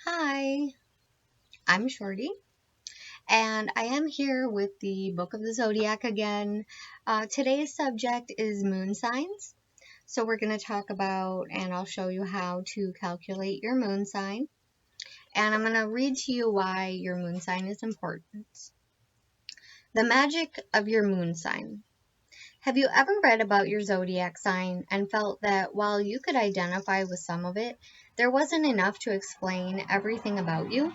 Hi, I'm Shorty, and I am here with the Book of the Zodiac again. Today's subject is moon signs. So, we're going to talk about, and I'll show you how to calculate your moon sign. And I'm going to read to you why your moon sign is important. The magic of your moon sign. Have you ever read about your zodiac sign and felt that while you could identify with some of it, there wasn't enough to explain everything about you?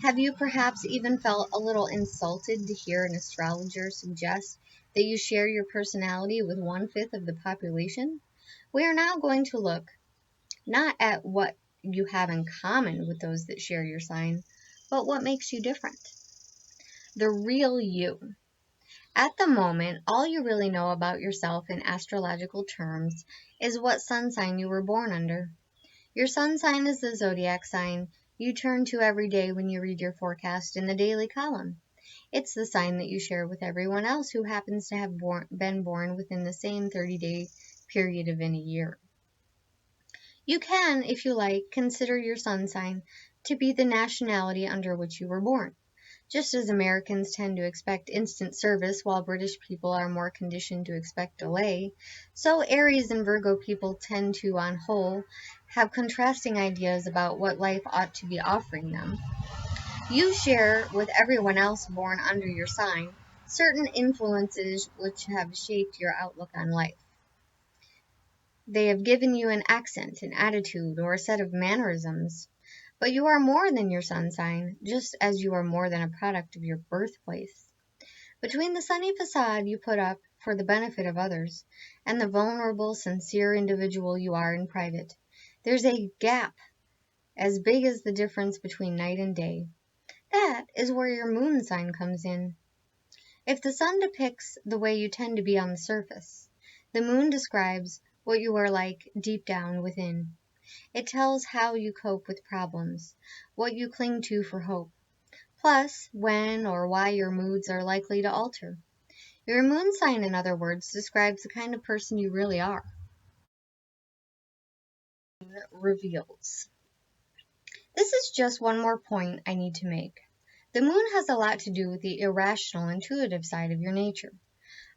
Have you perhaps even felt a little insulted to hear an astrologer suggest that you share your personality with one-fifth of the population? We are now going to look not at what you have in common with those that share your sign, but what makes you different. The real you. At the moment, all you really know about yourself in astrological terms is what sun sign you were born under. Your sun sign is the zodiac sign you turn to every day when you read your forecast in the daily column. It's the sign that you share with everyone else who happens to have been born within the same 30-day period of any year. You can, if you like, consider your sun sign to be the nationality under which you were born. Just as Americans tend to expect instant service while British people are more conditioned to expect delay, so Aries and Virgo people tend to, on whole, have contrasting ideas about what life ought to be offering them. You share with everyone else born under your sign certain influences which have shaped your outlook on life. They have given you an accent, an attitude, or a set of mannerisms. But you are more than your sun sign, just as you are more than a product of your birthplace. Between the sunny facade you put up for the benefit of others, and the vulnerable, sincere individual you are in private, there's a gap as big as the difference between night and day. That is where your moon sign comes in. If the sun depicts the way you tend to be on the surface, the moon describes what you are like deep down within. It tells how you cope with problems, what you cling to for hope, plus when or why your moods are likely to alter. Your moon sign, in other words, describes the kind of person you really are. Reveals. This is just one more point I need to make. The moon has a lot to do with the irrational, intuitive side of your nature.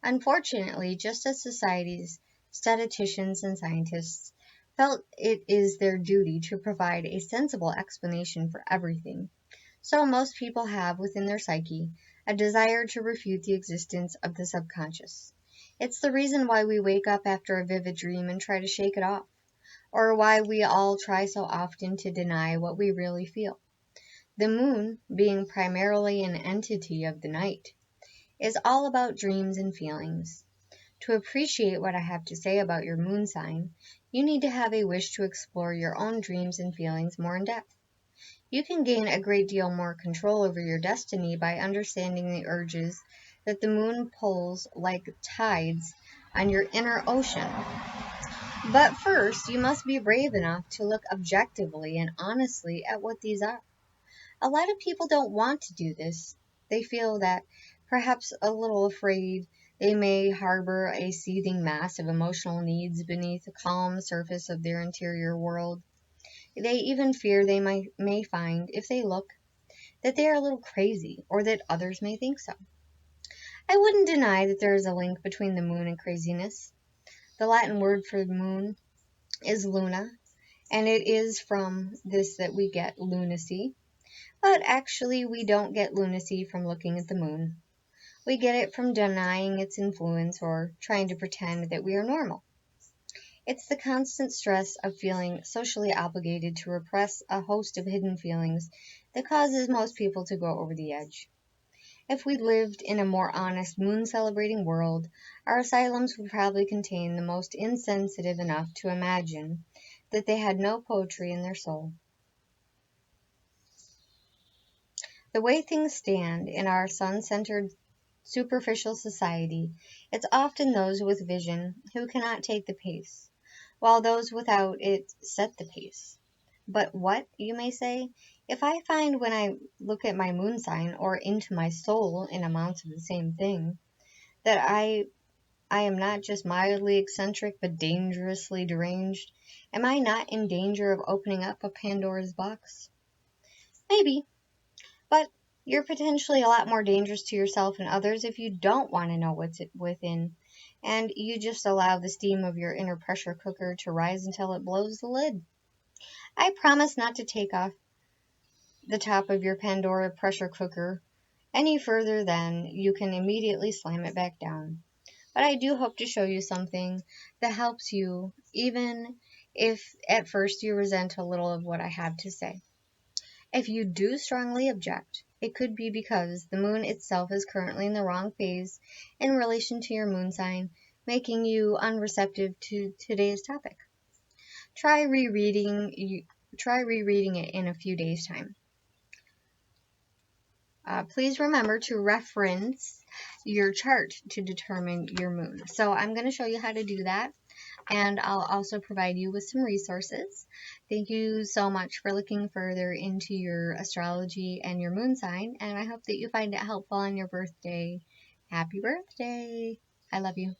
Unfortunately, just as society's statisticians and scientists felt it is their duty to provide a sensible explanation for everything, so most people have within their psyche a desire to refute the existence of the subconscious. It's the reason why we wake up after a vivid dream and try to shake it off, or why we all try so often to deny what we really feel. The moon, being primarily an entity of the night, is all about dreams and feelings. To appreciate what I have to say about your moon sign, you need to have a wish to explore your own dreams and feelings more in depth. You can gain a great deal more control over your destiny by understanding the urges that the moon pulls like tides on your inner ocean. But first, you must be brave enough to look objectively and honestly at what these are. A lot of people don't want to do this. They feel that, perhaps a little afraid, they may harbor a seething mass of emotional needs beneath the calm surface of their interior world. They even fear they may find, if they look, that they are a little crazy, or that others may think so. I wouldn't deny that there is a link between the moon and craziness. The Latin word for moon is luna, and it is from this that we get lunacy. But actually, we don't get lunacy from looking at the moon. We get it from denying its influence or trying to pretend that we are normal. It's the constant stress of feeling socially obligated to repress a host of hidden feelings that causes most people to go over the edge. If we lived in a more honest moon-celebrating world, our asylums would probably contain the most insensitive enough to imagine that they had no poetry in their soul. The way things stand in our sun-centered superficial society, it's often those with vision who cannot take the pace, while those without it set the pace. But what, you may say, if I find when I look at my moon sign or into my soul in amounts of the same thing, that I am not just mildly eccentric but dangerously deranged, am I not in danger of opening up a Pandora's box? Maybe, but you're potentially a lot more dangerous to yourself and others if you don't want to know what's within, and you just allow the steam of your inner pressure cooker to rise until it blows the lid. I promise not to take off the top of your Pandora pressure cooker any further than you can immediately slam it back down. But I do hope to show you something that helps you, even if at first you resent a little of what I have to say. If you do strongly object, it could be because the moon itself is currently in the wrong phase in relation to your moon sign, making you unreceptive to today's topic. Try rereading it in a few days' time. Please remember to reference your chart to determine your moon. So I'm going to show you how to do that, and I'll also provide you with some resources. Thank you so much for looking further into your astrology and your moon sign, and I hope that you find it helpful on your birthday. Happy birthday! I love you.